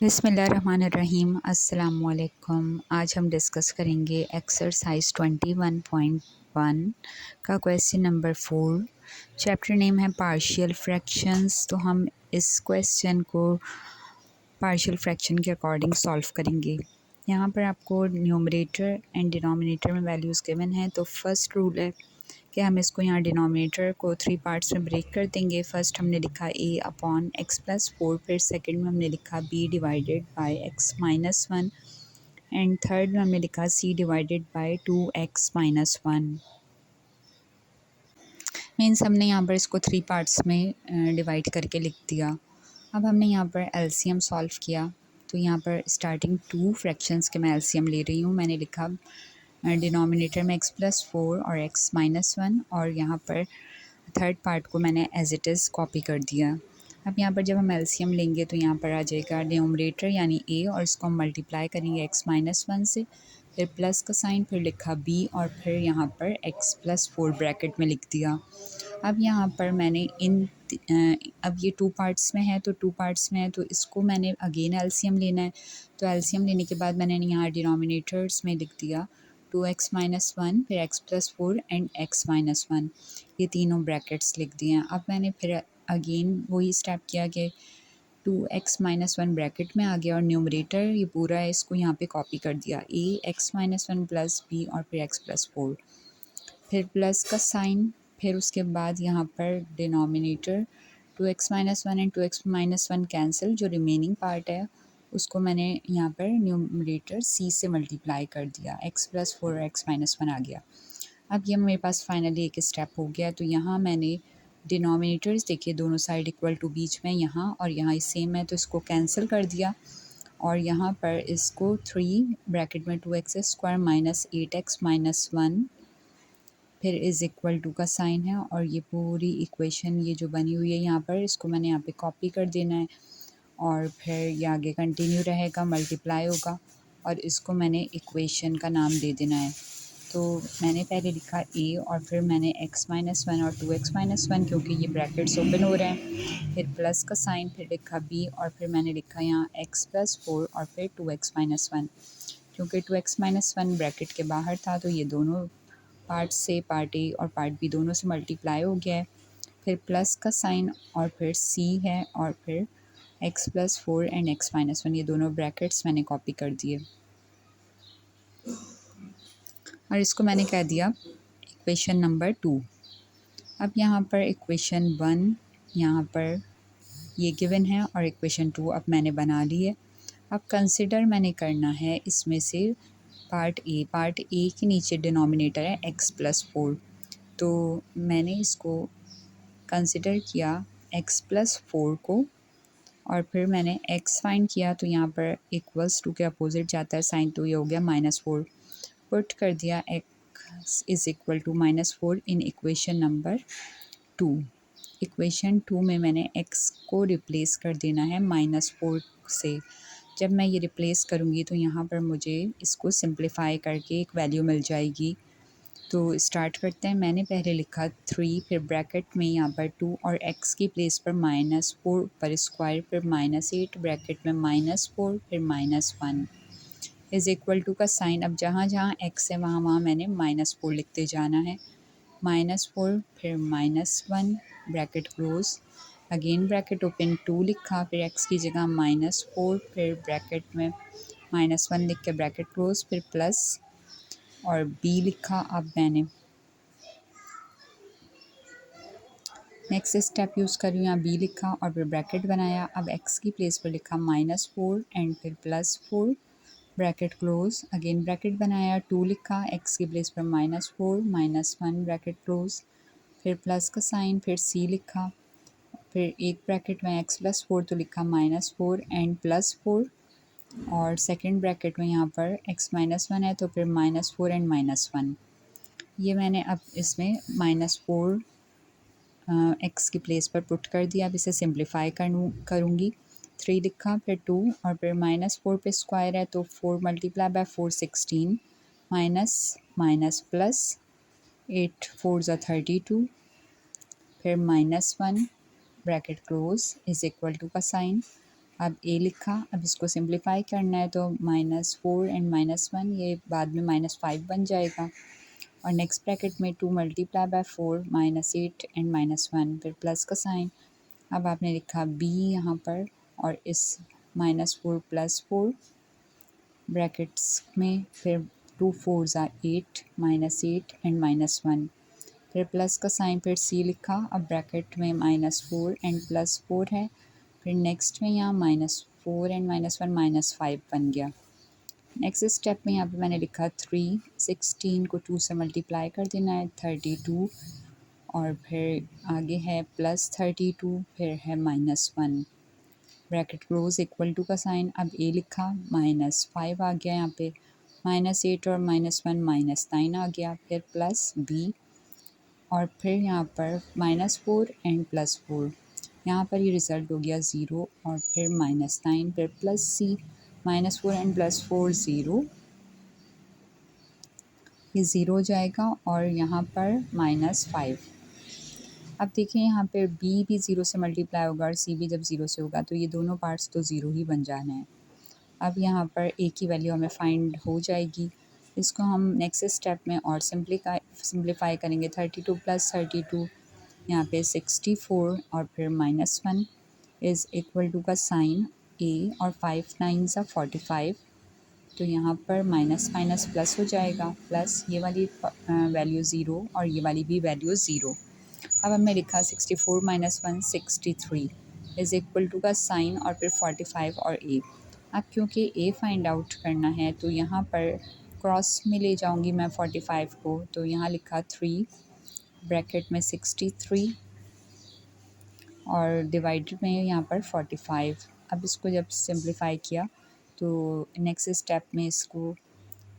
बिस्मिल्लाहिर्रहमानिर्रहीम। अस्सलामुअलैकुम। आज हम डिस्कस करेंगे एक्सरसाइज 21.1 का क्वेश्चन नंबर 4। चैप्टर नेम है पार्शियल फ्रैक्शंस। तो हम इस क्वेश्चन को पार्शियल फ्रैक्शन के अकॉर्डिंग सॉल्व करेंगे। यहाँ पर आपको न्यूमरेटर एंड डिनोमिनेटर में वैल्यूज़ गिवन हैं। तो फर्स्ट रूल है कि हम इसको यहाँ डिनोमिनेटर को 3 पार्ट्स में ब्रेक कर देंगे। फर्स्ट हमने लिखा a अपॉन x प्लस 4, फिर सेकंड में हमने लिखा b divided by x minus 1 and third में हमने लिखा c divided by 2x minus 1। Means हमने यहाँ पर इसको 3 पार्ट्स में डिवाइड करके लिख दिया। अब हमने यहाँ पर एलसीएम सॉल्व किया। तो यहाँ पर स्टार्टिंग 2 फ्रैक्शंस के मैं एलसीएम ले रही हूँ। मैंने लिखा डिनोमिनेटर में x प्लस 4 और x माइनस 1 और यहाँ पर थर्ड पार्ट को मैंने एज इट इज़ कॉपी कर दिया। अब यहाँ पर जब हम एलसीएम लेंगे तो यहाँ पर आ जाएगा डिनोमिनेटर यानी a और इसको हम मल्टीप्लाई करेंगे x माइनस 1 से, फिर प्लस का साइन, फिर लिखा b और फिर यहाँ पर x प्लस 4 ब्रैकेट में लिख दिया। अब यहाँ पर मैंने अब ये 2 पार्ट्स में है, तो 2 पार्ट्स में है तो इसको मैंने अगेन एलसीएम लेना है। तो एलसीएम लेने के बाद मैंने यहाँ डिनोमिनेटर्स में लिख दिया 2x माइनस 1, फिर x plus 4 and x minus 1, ये तीनों ब्रैकेट्स लिख दिए हैं। अब मैंने फिर अगेन वही स्टेप किया कि 2x माइनस 1 ब्रैकेट में आ गया और न्यूमरेटर ये पूरा है, इसको यहाँ पे कॉपी कर दिया a x minus 1 plus b और फिर x प्लस 4, फिर प्लस का साइन, फिर उसके बाद यहाँ पर denominator 2x minus 1 and 2x minus 1 cancel, जो रिमेनिंग पार्ट है उसको मैंने यहाँ पर न्यूमरेटर c से मल्टीप्लाई कर दिया, x प्लस 4 और x माइनस 1 आ गया। अब ये मेरे पास फाइनली एक स्टेप हो गया। तो यहाँ मैंने डिनोमिनेटर्स देखे दोनों साइड इक्वल टू बीच में यहाँ और यहाँ सेम है, तो इसको कैंसिल कर दिया और यहाँ पर इसको 3 ब्रैकेट में 2x square minus 8x minus 1 फिर इज़ इक्वल टू का साइन है और ये पूरी इक्वेशन ये जो बनी हुई है यहाँ पर, इसको मैंने यहाँ पे कॉपी कर देना है और फिर ये आगे कंटिन्यू रहेगा, मल्टीप्लाई होगा और इसको मैंने इक्वेशन का नाम दे देना है। तो मैंने पहले लिखा a और फिर मैंने x माइनस 1 और 2x माइनस 1 क्योंकि ये ब्रैकेट्स ओपन हो रहे हैं, फिर प्लस का साइन, फिर लिखा b और फिर मैंने लिखा यहाँ x प्लस 4 और फिर 2x माइनस 1। क्योंकि 2x माइनस 1 ब्रैकेट के बाहर था तो ये दोनों पार्ट से पार्ट ए और पार्ट बी दोनों से मल्टीप्लाई हो गया है, फिर प्लस का साइन और फिर c है और फिर x plus 4 and x minus 1, ये दोनों ब्रैकेट्स मैंने कॉपी कर दिए और इसको मैंने कह दिया इक्वेशन नंबर 2। अब यहाँ पर इक्वेशन 1 यहाँ पर ये गिवन है और इक्वेशन 2 अब मैंने बना ली है। अब कंसिडर मैंने करना है इसमें से पार्ट ए के नीचे डिनोमिनेटर है x प्लस 4, तो मैंने इसको कंसिडर किया x प्लस 4 को और फिर मैंने x फाइंड किया। तो यहाँ पर इक्वल्स टू के अपोजिट जाता है साइन, तो ये हो गया -4, पुट कर दिया x is equal to -4 in equation number 2। Equation 2 में मैंने x को रिप्लेस कर देना है -4 से। जब मैं ये रिप्लेस करूँगी तो यहाँ पर मुझे इसको सिंप्लीफाई करके एक वैल्यू मिल जाएगी। तो स्टार्ट करते हैं। मैंने पहले लिखा 3, फिर ब्रैकेट में यहाँ पर 2 और x की प्लेस पर -4 पर स्क्वायर, फिर -8 ब्रैकेट में -4 फिर -1 इज़ इक्वल टू का साइन। अब जहाँ जहाँ x है वहाँ वहाँ मैंने -4 लिखते जाना है, -4 फिर -1 bracket close, again bracket open 2 लिखा, फिर x की जगह -4 फिर ब्रैकेट में -1 लिख के ब्रैकेट क्लोज, फिर प्लस और b लिखा। अब मैंने नेक्स्ट स्टेप यूज़ कर रही हूँ, यहाँ b लिखा और फिर ब्रैकेट बनाया। अब x की प्लेस पर लिखा -4 एंड फिर +4 ब्रैकेट क्लोज, अगेन ब्रैकेट बनाया, 2 लिखा, x की प्लेस पर -4 -1 ब्रैकेट क्लोज, फिर प्लस का साइन, फिर c लिखा, फिर एक ब्रैकेट में x प्लस 4 तो लिखा -4 एंड +4 और सेकंड ब्रैकेट में यहाँ पर x माइनस 1 है तो फिर -4 एंड -1। ये मैंने अब इसमें -4 x की प्लेस पर पुट कर दिया। अब इसे सिंप्लीफाई करूँगी, 3 लिखा, फिर 2 और फिर -4 पे स्क्वायर है तो 4 multiply by 4 16 minus minus plus 8 4 ज़ा 32 फिर -1 bracket close is equal to का साइन, अब ए लिखा, अब इसको सिंप्लीफाई करना है तो -4 एंड -1 ये बाद में -5 बन जाएगा। और नेक्स्ट ब्रैकेट में 2 मल्टीप्लाई बाय 4 -8 एंड -1 फिर प्लस का साइन। अब आपने लिखा बी यहाँ पर और इस -4 + 4 ब्रैकेट्स में फिर 2 4 ज़ा 8 -8 एंड -1 फिर प्लस का साइन फिर सी लिखा। अब ब्रैकेट में -4 एंड +4 है, फिर नेक्स्ट में यहाँ -4 एंड -1 -5 बन गया। नेक्स्ट स्टेप में यहाँ पे मैंने लिखा 3 16 को 2 से मल्टीप्लाई कर देना है 32 और फिर आगे है +32 फिर है -1 ब्रैकेट क्लोज इक्वल टू का साइन। अब ए लिखा -5 आ गया यहाँ पे -8 और -1 -9 आ गया फिर प्लस बी और फिर यहाँ पर -4 एंड +4 यहाँ पर ये रिज़ल्ट हो गया 0 और फिर -9 फिर प्लस सी -4 एंड +4 0 ये 0 हो जाएगा और यहाँ पर -5। अब देखिए यहाँ पर बी भी 0 से मल्टीप्लाई होगा और सी भी जब 0 से होगा तो ये दोनों पार्ट्स तो 0 ही बन जाना है। अब यहाँ पर ए की वैल्यू हमें फाइंड हो जाएगी। इसको हम नेक्स्ट स्टेप में और सिंप्लीफाई करेंगे 32 + 32 यहाँ पे 64 और फिर -1 इज़ इक्वल टू का साइन ए और 5 9 ज़ा 45 तो यहाँ पर माइनस माइनस प्लस हो जाएगा प्लस ये वाली वैल्यू 0 और ये वाली भी वैल्यू 0। अब हमने लिखा 64 - 1 63 इज़ इक्वल टू का साइन और फिर 45 और ए। अब क्योंकि ए फाइंड आउट करना है तो यहाँ पर क्रॉस में ले जाऊँगी मैं 45 को तो यहाँ लिखा 3 ब्रैकेट में 63 और डिवाइडेड में यहाँ पर 45। अब इसको जब सिंप्लीफाई किया तो नेक्स्ट स्टेप में इसको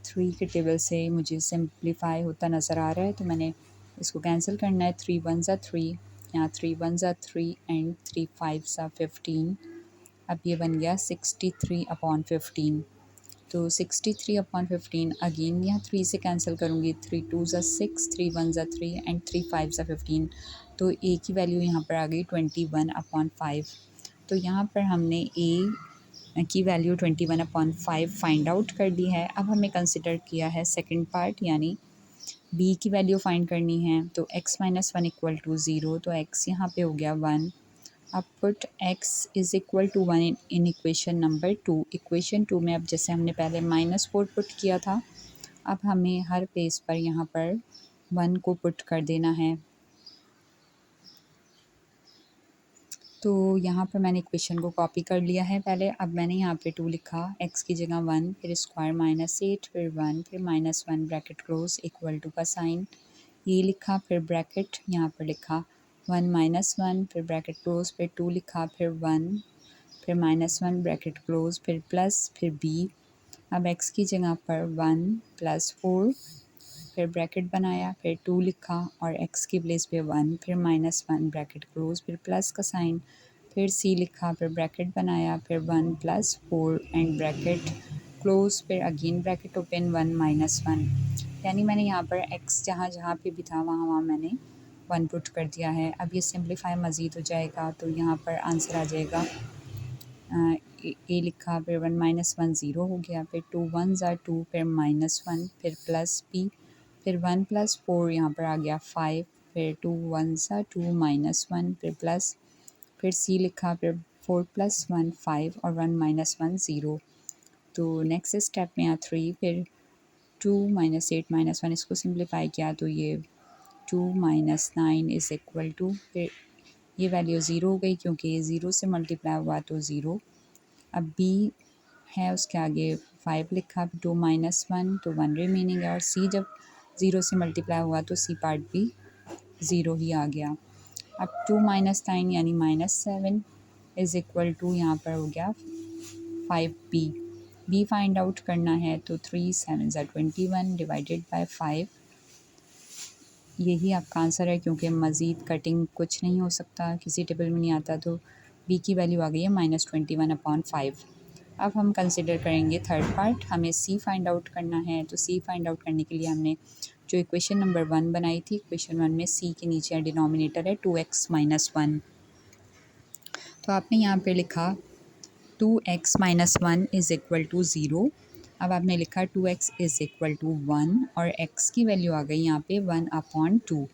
3 के टेबल से मुझे सिंप्लीफाई होता नज़र आ रहा है तो मैंने इसको कैंसिल करना है 3 1 ज़ा 3 यहाँ 3 1 ज़ा 3 एंड 3 5 ज़ा 15। अब ये बन गया 63/15 तो 63/15 अगेन यहाँ 3 से कैंसिल करूँगी 3 2 ज़ा 6 3 1 ज़ा 3 एंड 3 5 ज़ा 15 तो ए की वैल्यू यहाँ पर आ गई 21/5। तो यहाँ पर हमने ए की वैल्यू 21/5 फाइंड आउट कर ली है। अब हमें कंसिडर किया है सेकंड पार्ट यानी बी की वैल्यू फाइंड करनी है तो x - 1 = 0 तो x यहाँ पे हो गया 1। अब put x is equal to 1 in equation number 2। Equation 2 में अब जैसे हमने पहले -4 पुट किया था अब हमें हर प्लेस पर यहाँ पर 1 को पुट कर देना है। तो यहाँ पर मैंने इक्वेशन को कॉपी कर लिया है पहले। अब मैंने यहाँ पे 2 लिखा x की जगह 1 फिर स्क्वायर -8 फिर 1 फिर -1 ब्रैकेट क्लोज इक्वल टू का साइन ये लिखा फिर ब्रैकेट यहाँ पर लिखा 1 -1 फिर ब्रैकेट क्लोज फिर 2 लिखा फिर 1 फिर -1 ब्रैकेट क्लोज फिर प्लस फिर b। अब x की जगह पर 1 + 4 फिर ब्रैकेट बनाया फिर 2 लिखा और x की प्लेस पे 1 फिर -1 ब्रैकेट क्लोज फिर प्लस का साइन फिर c लिखा फिर ब्रैकेट बनाया फिर 1 + 4 एंड ब्रैकेट क्लोज फिर अगेन ब्रैकेट ओपन 1 -1 यानी मैंने यहाँ पर x जहाँ जहाँ पे भी था वहाँ वहाँ मैंने 1 पुट कर दिया है। अब ये सिंप्लीफाई मज़ीद हो जाएगा तो यहाँ पर आंसर आ जाएगा ए लिखा फिर 1 - 1 0 हो गया फिर 2 1 ज़ा 2 फिर -1 फिर प्लस b फिर 1 + 4 यहाँ पर आ गया 5 फिर 2 1 ज़ा 2 -1 फिर प्लस फिर c लिखा फिर 4 + 1 5 और 1 - 1 0। तो नेक्स्ट स्टेप में यहाँ 3 फिर 2 - 8 - 1 इसको सिंप्लीफाई किया तो ये 2 - 9 इज़ इक्वल टू फिर ये वैल्यू 0 हो गई क्योंकि ये 0 से मल्टीप्लाई हुआ तो 0। अब b है उसके आगे 5 लिखा 2 - 1 तो 1 रिमेनिंग है और c जब 0 से मल्टीप्लाई हुआ तो c पार्ट भी 0 ही आ गया। अब 2 - 9 यानी -7 इज़ इक्वल टू यहाँ पर हो गया 5b। b फाइंड आउट करना है तो 3 7 ज़ा 21 डिवाइडेड बाय 5 यही आपका आंसर है क्योंकि मज़ीद कटिंग कुछ नहीं हो सकता किसी टेबल में नहीं आता। तो b की वैल्यू आ गई है -21/5। अब हम कंसिडर करेंगे थर्ड पार्ट हमें c फाइंड आउट करना है। तो c फाइंड आउट करने के लिए हमने जो इक्वेशन नंबर 1 बनाई थी इक्वेशन 1 में c के नीचे डिनोमिनेटर है 2x - 1 तो आपने यहाँ पे लिखा 2x minus one is equal to zero. अब आपने लिखा 2x इज़ इक्वल टू 1 और x की वैल्यू आ गई यहाँ पे 1/2,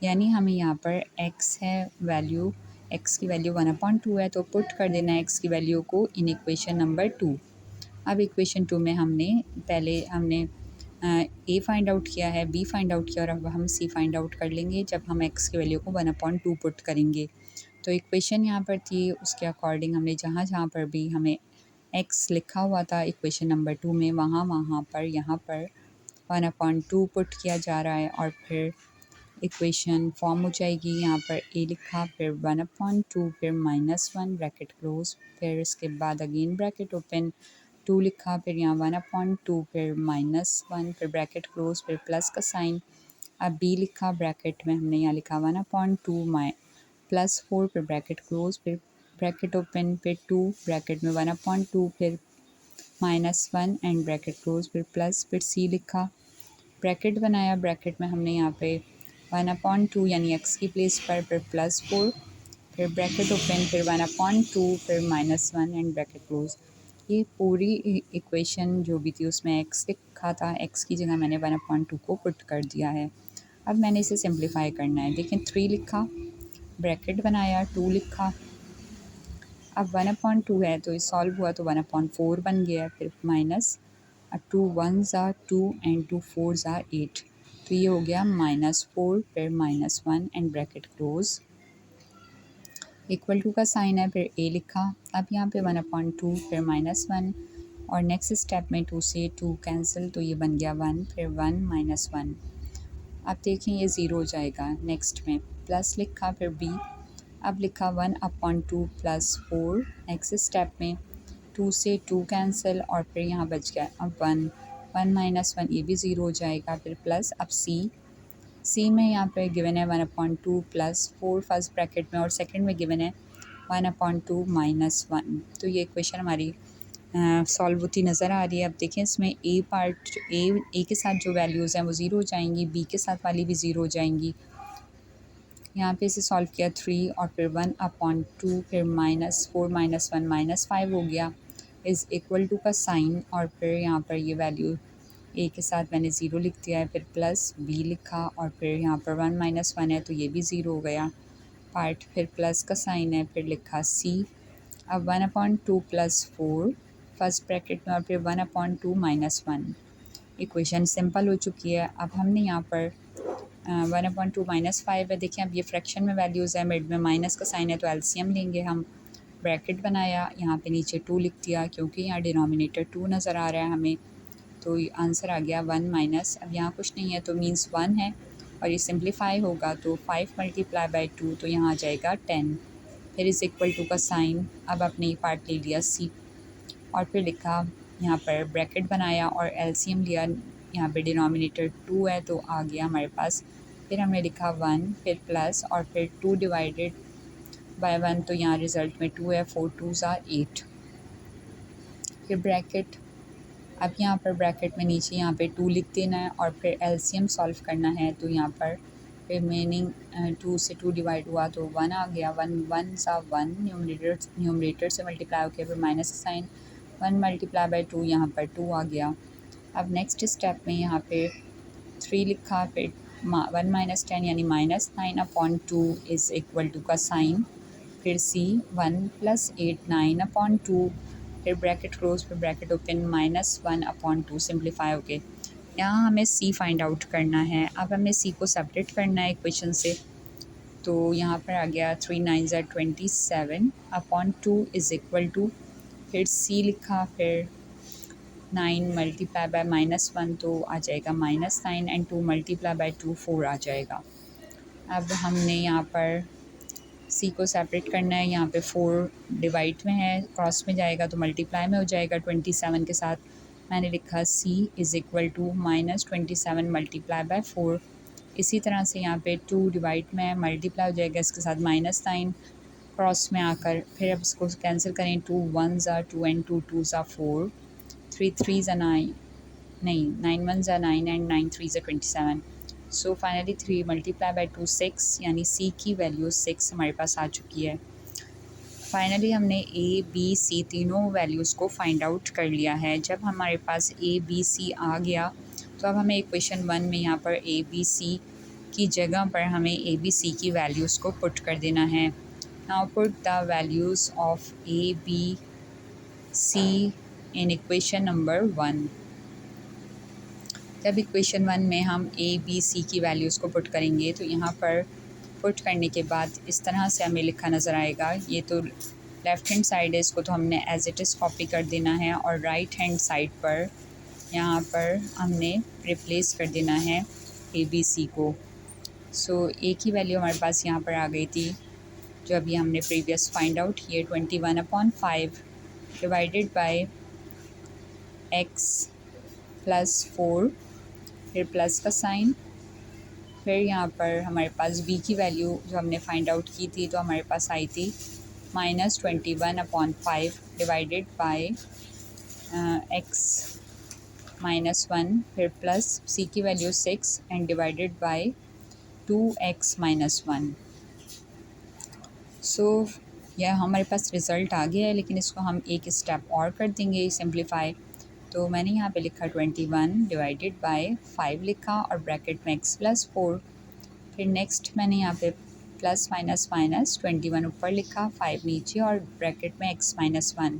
यानी हमें यहाँ पर x है वैल्यू, x की वैल्यू 1/2 है, तो पुट कर देना है x की वैल्यू को इन इक्वेशन नंबर 2। अब इक्वेशन 2 में हमने ए फाइंड आउट किया है, बी फाइंड आउट किया और अब हम सी फाइंड आउट कर लेंगे जब हम x की वैल्यू को 1/2 पुट करेंगे। तो इक्वेशन यहाँ पर थी, उसके अकॉर्डिंग हमने जहाँ जहाँ पर भी हमें x लिखा हुआ था इक्वेशन नंबर 2 में, वहाँ पर यहाँ पर 1/2 पुट किया जा रहा है और फिर इक्वेशन फॉर्म हो जाएगी। यहाँ पर a लिखा, फिर 1/2, फिर -1 ब्रैकेट क्लोज, फिर इसके बाद अगेन ब्रैकेट ओपन, 2 लिखा, फिर यहाँ 1/2, फिर -1, फिर ब्रैकेट क्लोज, फिर प्लस का साइन। अब b लिखा, ब्रैकेट में हमने यहाँ लिखा 1/2 +4, फिर ब्रैकेट क्लोज, फिर ब्रैकेट ओपन, फिर 2 ब्रैकेट में 1/2, फिर -1 एंड ब्रैकेट क्लोज, फिर प्लस, फिर c लिखा, ब्रैकेट बनाया, ब्रैकेट में हमने यहाँ पे 1/2 यानी x की प्लेस पर, फिर +4, फिर ब्रैकेट ओपन, फिर 1/2, फिर -1 एंड ब्रैकेट क्लोज। ये पूरी इक्वेशन जो भी थी उसमें x लिखा था, x की जगह मैंने 1/2 को पुट कर दिया है। अब मैंने इसे सिंप्लीफाई करना है। देखें 3 लिखा, ब्रैकेट बनाया, 2 लिखा, अब 1/2 है तो ये सॉल्व हुआ तो 1/4 बन गया, फिर minus 2 1s are 2 and 2 4s are 8, तो ये हो गया -4, फिर -1 and bracket close, equal to का साइन है, फिर a लिखा। अब यहाँ पे 1/2, फिर -1 और नेक्स्ट स्टेप में 2 से 2 कैंसिल, तो ये बन गया 1, फिर 1 -1। अब देखें ये ज़ीरो हो जाएगा। नेक्स्ट में प्लस लिखा, फिर b, अब लिखा 1/2 +4, नेक्स्ट स्टेप में 2 से 2 कैंसिल और फिर यहाँ बच गया अब 1, 1 -1, ये भी ज़ीरो हो जाएगा, फिर प्लस। अब सी में यहाँ पे गिवन है 1/2 +4 फर्स्ट ब्रैकेट में और सेकंड में गिवन है 1/2 -1, तो ये इक्वेशन हमारी सॉल्व होती नज़र आ रही है। अब देखें इसमें ए के साथ जो वैल्यूज़ हैं वो ज़ीरो हो जाएंगी, बी के साथ वाली भी ज़ीरो हो जाएंगी। यहाँ पे इसे सॉल्व किया 3 और फिर 1/2, फिर -4 -1 -5 हो गया, इज़ इक्वल टू का साइन और फिर यहाँ पर ये वैल्यू ए के साथ मैंने ज़ीरो लिख दिया है, फिर प्लस बी लिखा और फिर यहाँ पर 1 -1 है तो ये भी ज़ीरो हो गया पार्ट, फिर प्लस का साइन है, फिर लिखा सी। अब 1/2 +4 फर्स्ट ब्रैकेट में और फिर 1/2 -1, इक्वेशन सिंपल हो चुकी है। अब हमने यहाँ पर 1/2 -5 है। देखिए अब ये फ्रैक्शन में वैल्यूज़ है, मिड में माइनस का साइन है तो एलसीएम लेंगे हम, ब्रैकेट बनाया, यहाँ पे नीचे 2 लिख दिया क्योंकि यहाँ डिनोमिनेटर 2 नज़र आ रहा है हमें, तो आंसर आ गया 1 माइनस, अब यहाँ कुछ नहीं है तो मीन्स 1 है और ये सिंप्लीफाई होगा तो 5 × 2 तो यहाँ आ जाएगा 10, फिर इज़ इक्वल टू का साइन। अब आपने ये पार्ट ले लिया सी और फिर लिखा, यहाँ पर ब्रैकेट बनाया और एलसीएम लिया, यहाँ पे डिनोमिनेटर 2 है तो आ गया हमारे पास, फिर हमने लिखा 1, फिर प्लस और फिर 2 डिवाइडेड बाय 1 तो यहाँ रिज़ल्ट में 2 है, 4 2s are 8, फिर ब्रैकेट। अब यहाँ पर ब्रैकेट में नीचे यहाँ पे 2 लिख देना है और फिर एलसीएम सॉल्व करना है, तो यहाँ पर रिमेनिंग 2 से 2 डिवाइड हुआ तो 1 आ गया, 1 1s are 1, न्यूमरेटर से मल्टीप्लाई होकर फिर माइनस का साइन, 1 × 2 यहाँ पर 2 आ गया। अब नेक्स्ट स्टेप में यहाँ पे 3 लिखा, फिर 1 - 10 यानी -9/2 इज़ इक्वल टू का साइन, फिर सी 1 + 8 9/2, फिर ब्रैकेट क्लोज, फिर ब्रैकेट ओपन, -1/2 सिंप्लीफाई हो गए। यहाँ हमें सी फाइंड आउट करना है। अब हमें सी को सेपरेट करना है इक्वेशन से, तो यहाँ पर आ गया 3 9s are 27/2 is equal to, फिर सी लिखा, फिर 9 × -1 तो आ जाएगा -9 एंड 2 × 2 4 आ जाएगा। अब हमने यहाँ पर सी को सेपरेट करना है, यहाँ पे 4 डिवाइड में है, क्रॉस में जाएगा तो मल्टीप्लाई में हो जाएगा 27 के साथ, मैंने लिखा सी इज़ इक्वल टू -27 × 4। इसी तरह से यहाँ पे 2 डिवाइड में है, मल्टीप्लाई हो जाएगा इसके साथ -9 क्रॉस में आकर, फिर अब इसको कैंसिल करें, 2 1s are 2 and 2 2s are 4, 3 3s are 9, नहीं 9 1s are 9 and 9 3s are 27, so finally 3 × 2 6, यानी सी की वैल्यू 6 हमारे पास आ चुकी है। फाइनली हमने ए बी सी तीनों वैल्यूज़ को फाइंड आउट कर लिया है। जब हमारे पास ए बी सी आ गया तो अब हमें इक्वेशन 1 में यहाँ पर ए बी सी की जगह पर हमें ए बी सी की वैल्यूज़ को पुट कर देना है। Now put the values of a b c in equation number 1। जब इक्वेशन 1 में हम ए बी सी की वैल्यूज़ को पुट करेंगे तो यहाँ पर पुट करने के बाद इस तरह से हमें लिखा नज़र आएगा। ये तो लेफ़्ट हैंड साइड है, इसको तो हमने एज इट इज़ कॉपी कर देना है और राइट हैंड साइड पर यहाँ पर हमने रिप्लेस कर देना है ए बी सी को। सो ए की वैल्यू हमारे पास यहाँ पर आ गई थी जो अभी हमने प्रीवियस फाइंड आउट किए, 21/5 डिवाइडेड बाय x + 4, फिर प्लस का साइन, फिर यहाँ पर हमारे पास b की वैल्यू जो हमने फाइंड आउट की थी तो हमारे पास आई थी -21/5 डिवाइडेड बाय x - 1, फिर प्लस c की value 6 and divided by 2x - 1। सो यह हमारे पास रिज़ल्ट आ गया है, लेकिन इसको हम एक स्टेप और कर देंगे सिंप्लीफाई। तो मैंने यहाँ पे लिखा 21 डिवाइडेड बाय 5 लिखा और ब्रैकेट में x + 4। फिर नेक्स्ट मैंने यहाँ पे प्लस माइनस माइनस 21 ऊपर लिखा, 5 नीचे और ब्रैकेट में x - 1,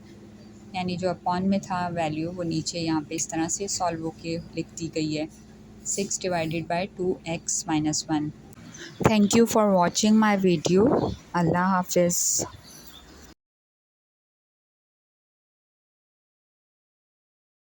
यानी जो अपॉन में था वैल्यू वो नीचे यहाँ पे इस तरह से सॉल्व होके लिख दी गई है, 6 divided by 2x - 1। Thank you for watching my video. अल्लाह हाफिज़।